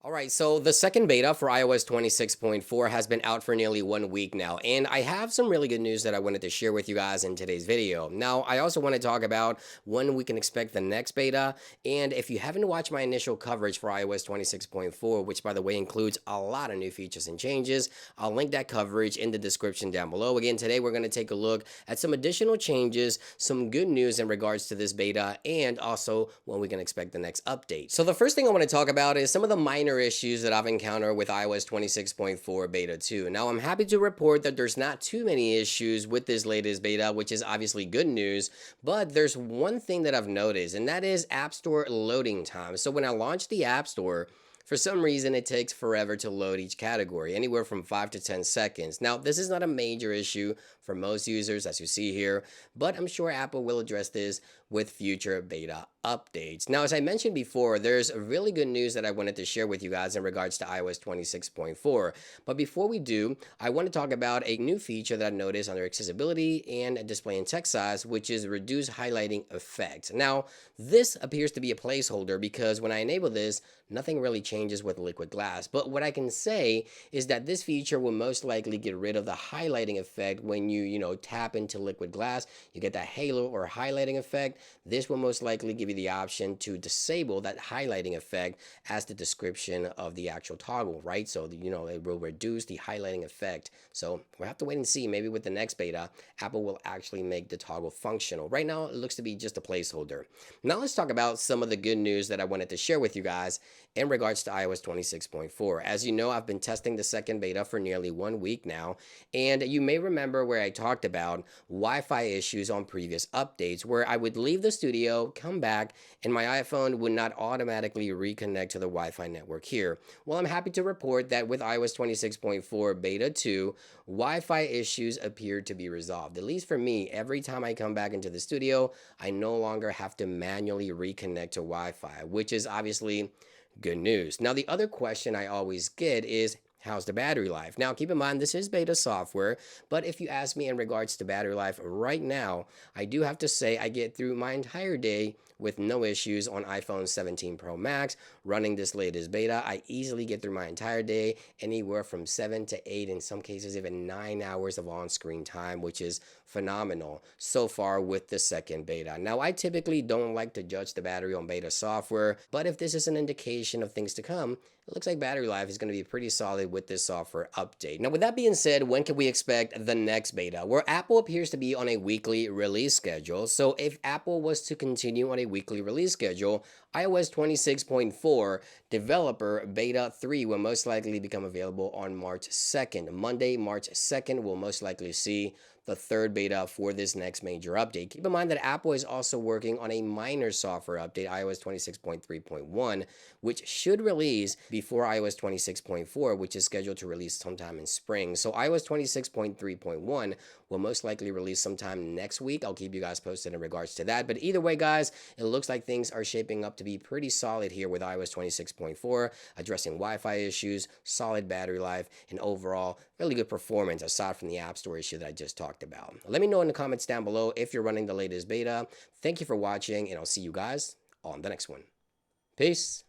All right, so the second beta for iOS 26.4 has been out for nearly 1 week now, and I have some really good news that I wanted to share with you guys in today's video. Now, I also want to talk about when we can expect the next beta, and if you haven't watched my initial coverage for iOS 26.4, which by the way includes a lot of new features and changes, I'll link that coverage in the description down below. Again, today we're going to take a look at some additional changes, some good news in regards to this beta, and also when we can expect the next update. So the first thing I want to talk about is some of the minor issues that I've encountered with iOS 26.4 beta 2. Now, I'm happy to report that there's not too many issues with this latest beta, which is obviously good news, but there's one thing that I've noticed, and that is App Store loading time. So when I launched the App Store, for some reason, it takes forever to load each category, anywhere from 5 to 10 seconds. Now, this is not a major issue for most users, as you see here, but I'm sure Apple will address this with future beta updates. Now, as I mentioned before, there's really good news that I wanted to share with you guys in regards to iOS 26.4. But before we do, I want to talk about a new feature that I noticed under accessibility and display and text size, which is reduce highlighting effect. Now, this appears to be a placeholder because when I enable this, nothing really changes with liquid glass. But what I can say is that this feature will most likely get rid of the highlighting effect when you tap into liquid glass. You get that halo or highlighting effect. This will most likely give you the option to disable that highlighting effect as the description of the actual toggle, right? So, it will reduce the highlighting effect. So we'll have to wait and see. Maybe with the next beta, Apple will actually make the toggle functional. Right now, it looks to be just a placeholder. Now let's talk about some of the good news that I wanted to share with you guys in regards to iOS 26.4. As you know, I've been testing the second beta for nearly 1 week now, and you may remember where I talked about Wi-Fi issues on previous updates, where I would leave the studio, come back, and my iPhone would not automatically reconnect to the Wi-Fi network here. Well, I'm happy to report that with iOS 26.4 beta 2, Wi-Fi issues appear to be resolved. At least for me, every time I come back into the studio, I no longer have to manually reconnect to Wi-Fi, which is obviously good news. Now, the other question I always get is, how's the battery life? Now, keep in mind, this is beta software, but if you ask me in regards to battery life right now, I do have to say I get through my entire day with no issues on iPhone 17 Pro Max running this latest beta. I easily get through my entire day, anywhere from 7 to 8, in some cases even 9 hours of on-screen time, which is phenomenal so far with the second beta. Now, I typically don't like to judge the battery on beta software, but if this is an indication of things to come, it looks like battery life is going to be pretty solid with this software update. Now, with that being said, when can we expect the next beta? Well, Apple appears to be on a weekly release schedule. So if Apple was to continue on a weekly release schedule, iOS 26.4 developer beta 3 will most likely become available on March 2nd. Monday, March 2nd, we'll most likely see the third beta for this next major update. Keep in mind that Apple is also working on a minor software update, iOS 26.3.1, which should release before iOS 26.4, which is scheduled to release sometime in spring. So iOS 26.3.1 will most likely release sometime next week. I'll keep you guys posted in regards to that. But either way, guys, it looks like things are shaping up to be pretty solid here with iOS 26.4, addressing Wi-Fi issues, solid battery life, and overall really good performance aside from the App Store issue that I just talked about. Let me know in the comments down below if you're running the latest beta. Thank you for watching, and I'll see you guys on the next one. Peace.